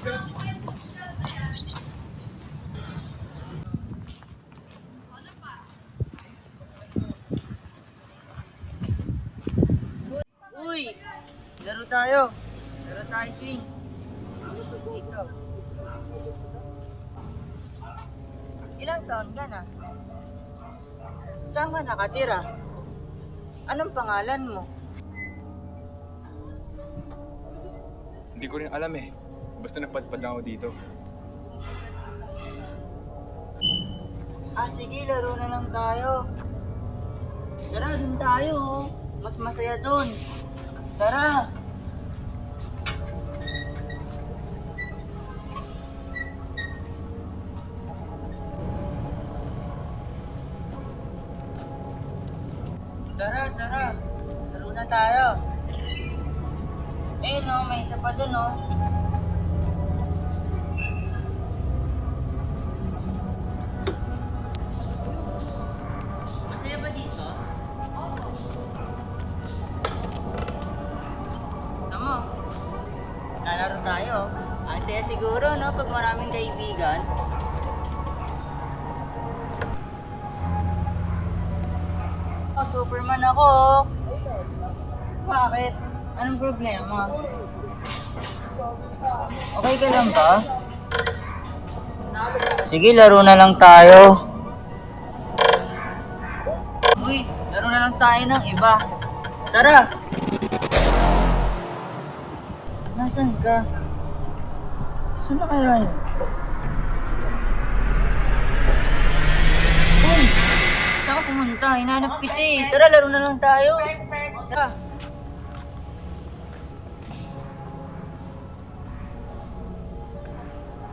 Uy! Laro tayo. Laro tayo swing. Ikaw. Ilang taon ka na? Saan ka nakatira? Anong pangalan mo? Hindi ko rin alam eh. Basta napadpad lang ako dito. Sige, laro na lang tayo. Tara, dun tayo. Mas masaya dun. Tara. Tara, tara. Laro na tayo. No, may isa pa dun, no. Masaya ba dito? Tama. Lalaro tayo. Ang saya siguro, no, pag maraming kaibigan. Superman ako. Bakit? Anong problema? Okay ka lang ba? Sige, laro na lang tayo. Uy, laro na lang tayo ng iba. Tara! Nasaan ka? Saan na kaya yun? Uy! Saan ka pumunta? Hinahanap kita eh. Tara, laro na lang tayo. Tara.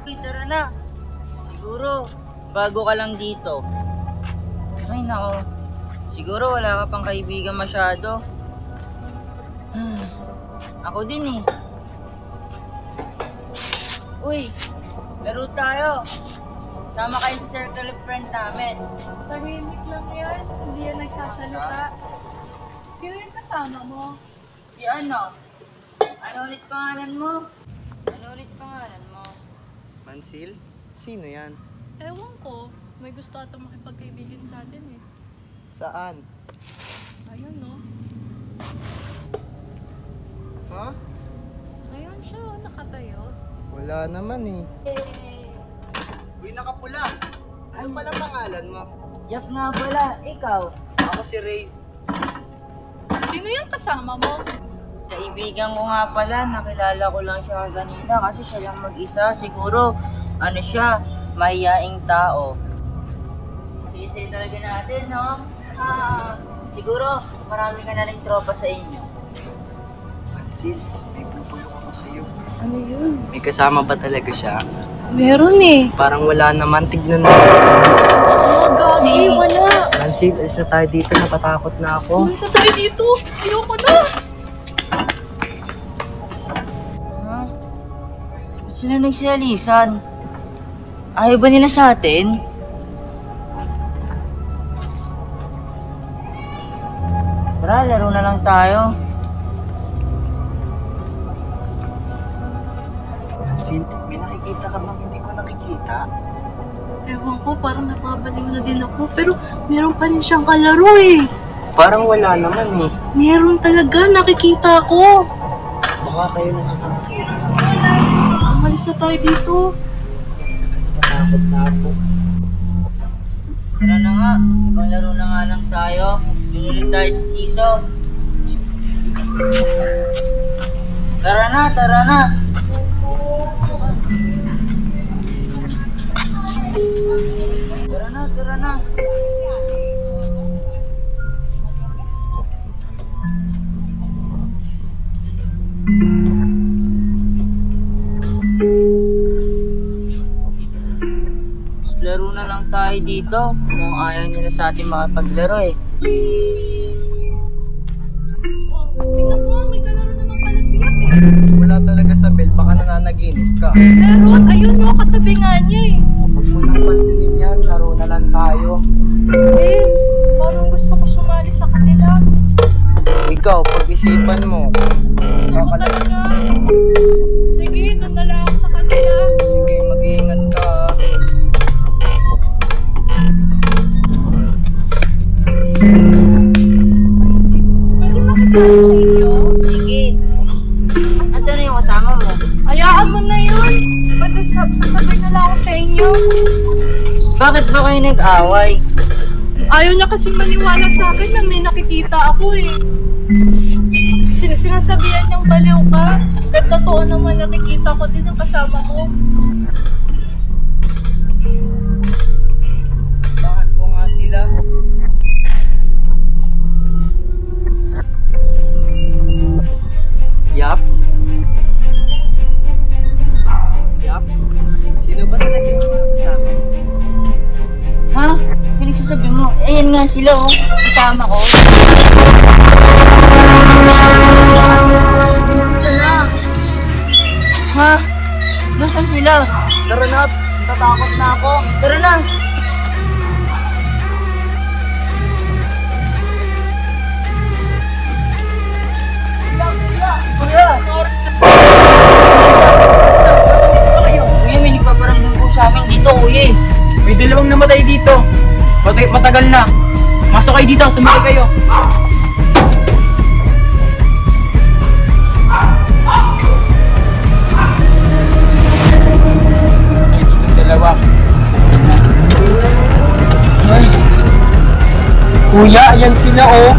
Uy, tara na. Siguro, bago ka lang dito. Ay, nako. Siguro wala ka pang kaibigan masyado. Ako din eh. Uy, laro tayo. Sama kayo sa circle of friend namin. Tahimik lang yan. Hindi yan nagsasalita. Sino yung kasama mo? Si ano? Ano ulit pangalan mo? Ano ulit pangalan mo? Mansil? Sino yan? Ewan ko. May gusto atang makipagkaibigan sa atin eh. Saan? Ayun no. Ha? Ayun siya, nakatayo. Wala naman eh. Uy, nakapula! Ano pala pangalan mo? Yap nga pala, ikaw. Ako si Ray. Sino yung kasama mo? Kaibigan ko nga pala, nakilala ko lang siya kanina kasi siya lang mag-isa. Siguro, ano siya, mahiyaing tao. Sisi talaga natin, no? Siguro, marami ka na rin tropa sa inyo. Mansil, may bubulong ako sa'yo. Ano yun? May kasama ba talaga siya? Meron eh. Parang wala naman. Tignan mo. Oh, gagi, wala. Mansil, alis na tayo dito. Natatakot na ako. Umalis na tayo dito. Ayoko na. Ha? Ba't sila nagsilisan? Ayaw ba nila sa atin? Tara, laro na lang tayo. Mansil, may nakikita ka bang hindi ko nakikita? Ewan ko, parang napabaliw na din ako. Pero meron pa rin siyang kalaro eh. Parang wala naman eh. Meron talaga, nakikita ko. Baka kayo na nakakita. Umalis na tayo dito. Natatakot na ako. Tara na nga, ibang laro na nga lang tayo. Yun ulit tayo sa siso. Tara na, tara na. Tara na, tara na. Laro na lang tayo dito kung ayaw nila sa atin makapaglaro eh. Oh, tingnan mo, may kalaro naman pala siya eh. Wala talaga sa bell. Baka nananaginip ka. Meron, ayun no, katabi nga niya eh. Huwag mo nang pansinin yan. Laro na lang tayo. Eh, parang gusto ko sumali sa kanila. Ikaw, pag-isipan mo. Gusto ko talaga. Sige, doon na lang ako sa kanila. sasabihin na lang ako sa inyo. Bakit ba kayo nag-away? Ayaw niya kasi maniwala sa akin na may nakikita ako eh. Sinasabihan niyang baliw ka. At totoo naman nakikita ko din ang kasama ko. Bakit ko nga sila? Yap? Yap? Sino ba talaga yung mga kasama mo? Ha? Pinagsasabi mo? Ayan nga sila oh. Kasama ko. Sila na. Ha? Nasaan sila? Tara na, natatakot na ako. Tara na. Kuya! Kuya, may nagpaparamdam po sa amin dito, kuya eh. May dalawang namatay dito. Matagal na. Masok kayo dito, sumakay kayo. Ay, itong dalawa. Kuya, ayan sila oh.